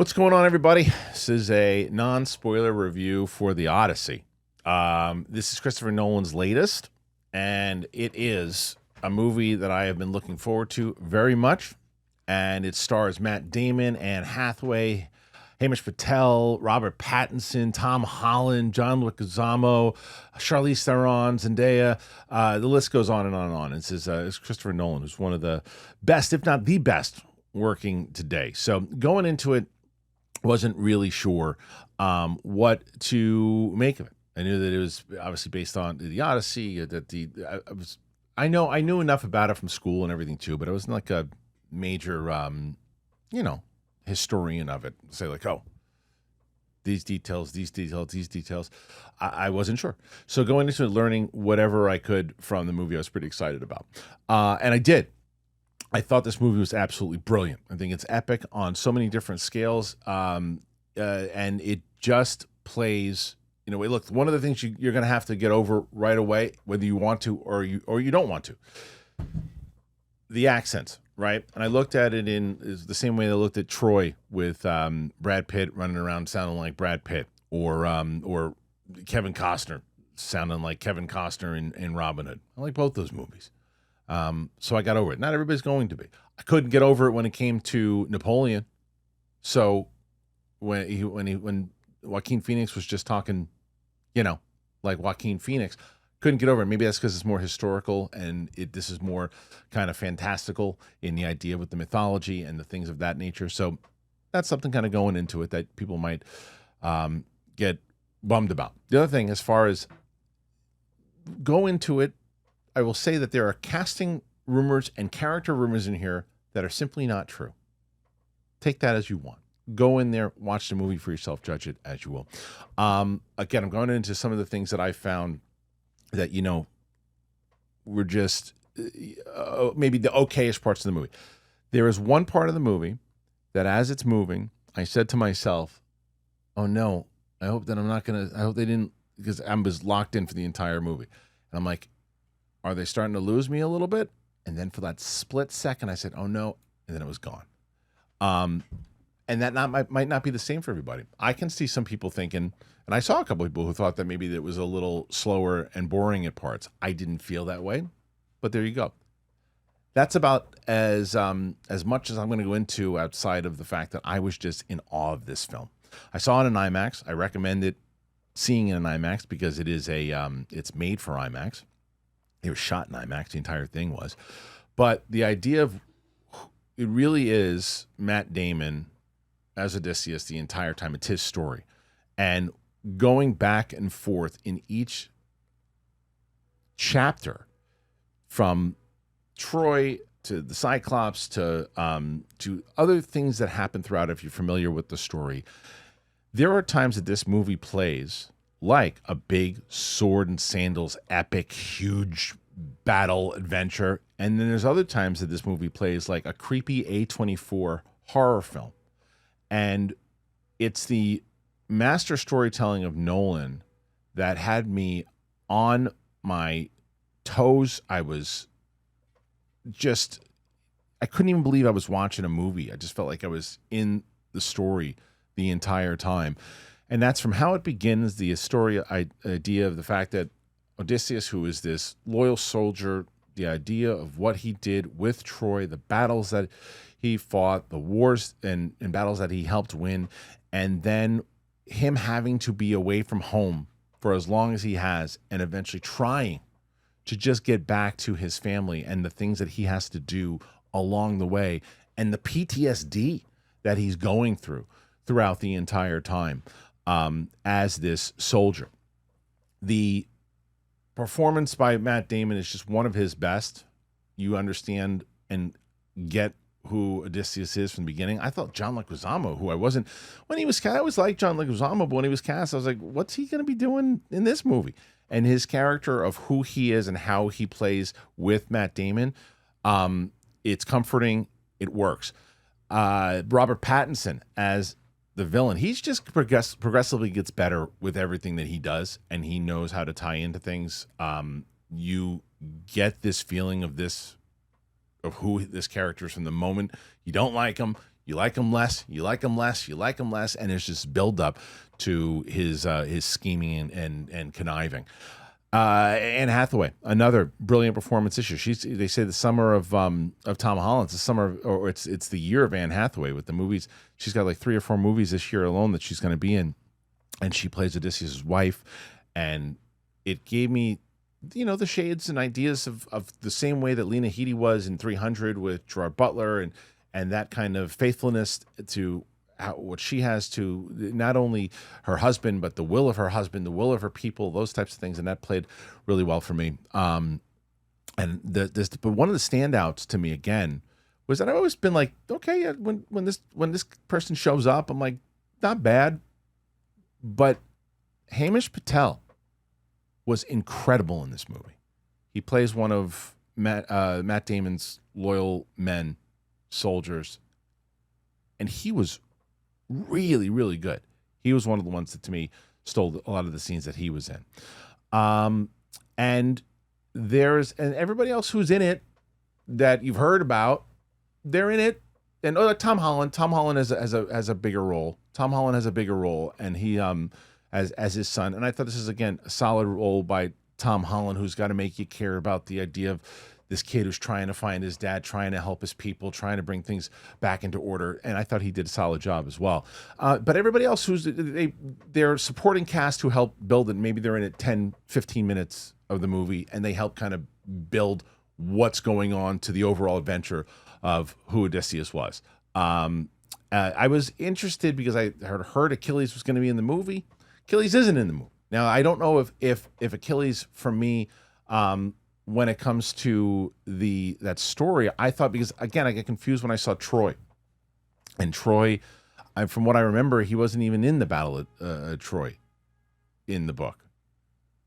What's going on, everybody? This is a non-spoiler review for the Odyssey. This is Christopher Nolan's latest, and it is a movie that I have been looking forward to very much. And it stars Matt Damon, Anne Hathaway, Hamish Patel, Robert Pattinson, Tom Holland, John Leguizamo, Charlize Theron, Zendaya. The list goes on and on and on. It's Christopher Nolan, who's one of the best, if not the best, working today. So going into it, wasn't really sure what to make of it. I knew that it was obviously based on the Odyssey. I knew enough about it from school and everything too, but I wasn't like a major, historian of it. Say like, oh, these details. I wasn't sure. So going into it, learning whatever I could from the movie, I was pretty excited about, and I did. I thought this movie was absolutely brilliant. I think it's epic on so many different scales, and it just plays. Look, one of the things you're going to have to get over right away, whether you want to or you don't want to, the accents, right? And I looked at it in the same way I looked at Troy with Brad Pitt running around sounding like Brad Pitt, or Kevin Costner sounding like Kevin Costner in Robin Hood. I like both those movies. So I got over it. Not everybody's going to be. I couldn't get over it when it came to Napoleon. So when Joaquin Phoenix was just talking, like Joaquin Phoenix, couldn't get over it. Maybe that's because it's more historical and this is more kind of fantastical in the idea with the mythology and the things of that nature. So that's something kind of going into it that people might get bummed about. The other thing, as far as go into it, I will say that there are casting rumors and character rumors in here that are simply not true. Take that as you want. Go in there, watch the movie for yourself, judge it as you will. Again, I'm going into some of the things that I found that, were just maybe the okayest parts of the movie. There is one part of the movie that as it's moving, I said to myself, oh no, I hope they didn't, because I was locked in for the entire movie. And I'm like, are they starting to lose me a little bit? And then for that split second, I said, oh no. And then it was gone. And that might not be the same for everybody. I can see some people thinking, and I saw a couple of people who thought that maybe it was a little slower and boring at parts. I didn't feel that way, but there you go. That's about as much as I'm going to go into outside of the fact that I was just in awe of this film. I saw it in IMAX. I recommend it, seeing it in IMAX, because it is it's made for IMAX. It was shot in IMAX, the entire thing was. But the idea of it really is Matt Damon as Odysseus the entire time. It's his story. And going back and forth in each chapter, from Troy to the Cyclops to other things that happen throughout, if you're familiar with the story, there are times that this movie plays like a big sword and sandals, epic, huge battle adventure. And then there's other times that this movie plays like a creepy A24 horror film. And it's the master storytelling of Nolan that had me on my toes. I couldn't even believe I was watching a movie. I just felt like I was in the story the entire time. And that's from how it begins, the idea of the fact that Odysseus, who is this loyal soldier, the idea of what he did with Troy, the battles that he fought, the wars and battles that he helped win, and then him having to be away from home for as long as he has, and eventually trying to just get back to his family and the things that he has to do along the way, and the PTSD that he's going throughout the entire time. As this soldier. The performance by Matt Damon is just one of his best. You understand and get who Odysseus is from the beginning. I thought John Leguizamo, who I wasn't, when he was cast, I always liked John Leguizamo, but when he was cast, I was like, what's he going to be doing in this movie? And his character of who he is and how he plays with Matt Damon, it's comforting. It works. Robert Pattinson as the villain, he's just progressively gets better with everything that he does, and he knows how to tie into things. You get this feeling of who this character is from the moment you don't like him, You like him less, you like him less, you like him less, and there's this build up to his scheming and conniving. Anne Hathaway, another brilliant performance this year. They say the summer of Tom Holland, it's the summer, or it's the year of Anne Hathaway with the movies. She's got like 3 or 4 movies this year alone that she's going to be in, and she plays Odysseus' wife, and it gave me, the shades and ideas of the same way that Lena Headey was in 300 with Gerard Butler, and that kind of faithfulness to what she has to not only her husband, but the will of her husband, the will of her people, those types of things. And that played really well for me. But one of the standouts to me again was that I've always been like, okay, when this person shows up, I'm like, not bad. But Hamish Patel was incredible in this movie. He plays one of Matt Damon's loyal men, soldiers, and he was really, really good. He was one of the ones that, to me, stole a lot of the scenes that he was in. And everybody else who's in it that you've heard about, they're in it. And Tom Holland has a bigger role. Tom Holland has a bigger role, and he as his son. And I thought this is, again, a solid role by Tom Holland, who's got to make you care about the idea of this kid who's trying to find his dad, trying to help his people, trying to bring things back into order. And I thought he did a solid job as well. But everybody else they're supporting cast who help build it. Maybe they're in it 10, 15 minutes of the movie, and they help kind of build what's going on to the overall adventure of who Odysseus was. I was interested because I heard Achilles was going to be in the movie. Achilles isn't in the movie. Now, I don't know if Achilles, for me, when it comes to that story, I thought, because again, I get confused when I saw Troy. And Troy, from what I remember, he wasn't even in the Battle of Troy in the book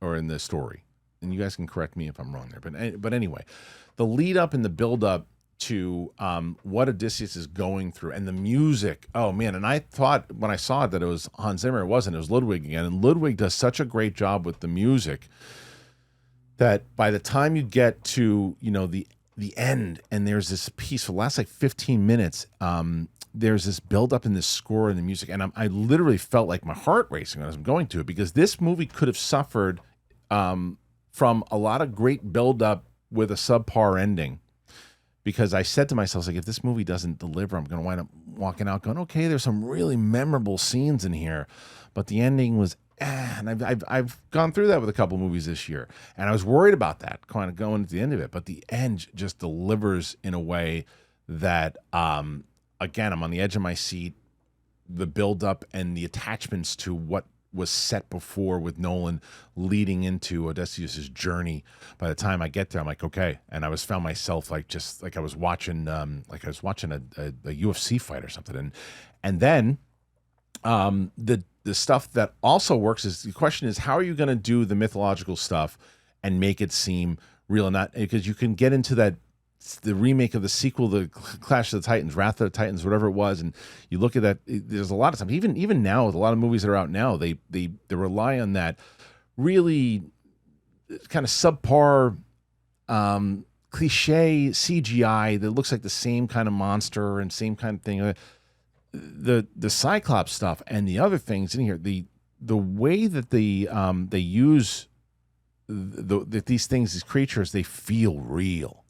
or in the story. And you guys can correct me if I'm wrong there. But anyway, the lead up and the build up to what Odysseus is going through, and the music. Oh man! And I thought when I saw it that it was Hans Zimmer. It wasn't. It was Ludwig again. And Ludwig does such a great job with the music that by the time you get to the end, and there's this piece for the last like 15 minutes, there's this build up in this score and the music, and I literally felt like my heart racing as I'm going to it, because this movie could have suffered from a lot of great build up with a subpar ending. Because I said to myself, like, if this movie doesn't deliver, I'm going to wind up walking out going, okay, there's some really memorable scenes in here, but the ending was, and I've gone through that with a couple movies this year, and I was worried about that, kind of going to the end of it, but the end just delivers in a way that, again, I'm on the edge of my seat. The build up and the attachments to what was set before with Nolan leading into Odysseus' journey. By the time I get there, I'm like, okay. And I found myself just like I was watching a UFC fight or something. And then the stuff that also works is, the question is, how are you going to do the mythological stuff and make it seem real? And not, because you can get into the remake of the sequel, the Clash of the Titans, Wrath of the Titans, whatever it was, and you look at that. There's a lot of times, even now, with a lot of movies that are out now, they rely on that really kind of subpar cliche CGI that looks like the same kind of monster and same kind of thing. The Cyclops stuff and the other things in here, the way that they use these things, these creatures, they feel real.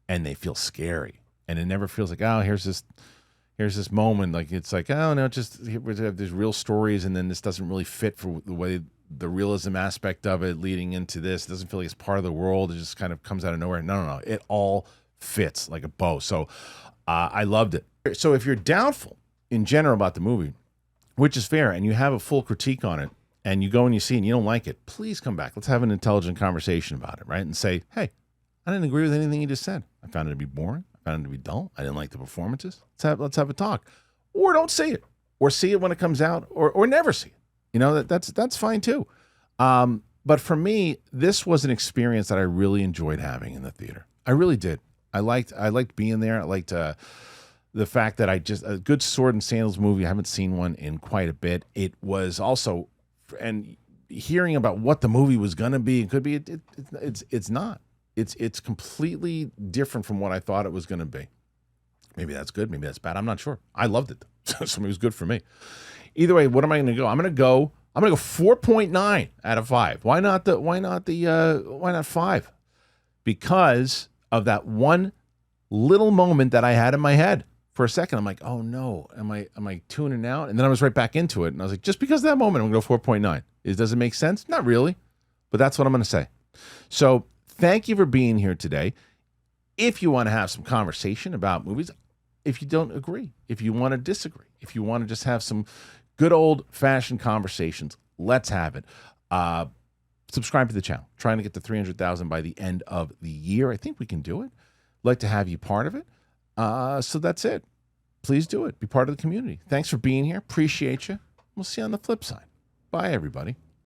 And they feel scary, and it never feels like, oh, here's this moment. Like, it's like, oh no, just we have these real stories, and then this doesn't really fit for the way the realism aspect of it leading into this. It doesn't feel like it's part of the world. It just kind of comes out of nowhere. No. It all fits like a bow. So I loved it. So if you're doubtful in general about the movie, which is fair, and you have a full critique on it, and you go and you see it and you don't like it, please come back. Let's have an intelligent conversation about it, right? And say, hey, I didn't agree with anything you just said. I found it to be boring. I found it to be dull. I didn't like the performances. Let's have a talk. Or don't see it. Or see it when it comes out, or never see it. That's fine too. But for me, this was an experience that I really enjoyed having in the theater. I really did. I liked being there. I liked the fact that a good sword and sandals movie. I haven't seen one in quite a bit. It was also, and hearing about what the movie was going to be and could be, it's not. It's completely different from what I thought it was going to be. Maybe that's good. Maybe that's bad. I'm not sure. I loved it. So it was good for me. Either way, what am I going to go? I'm going to go 4.9 out of 5. Why not 5? Because of that one little moment that I had in my head. For a second, I'm like, oh no, am I tuning out? And then I was right back into it. And I was like, just because of that moment, I'm going to go 4.9. Does it make sense? Not really. But that's what I'm going to say. So thank you for being here today. If you want to have some conversation about movies, if you don't agree, if you want to disagree, if you want to just have some good old-fashioned conversations, let's have it. Subscribe to the channel. Trying to get to 300,000 by the end of the year. I think we can do it. Like to have you part of it. So that's it. Please do it. Be part of the community. Thanks for being here. Appreciate you. We'll see you on the flip side. Bye, everybody.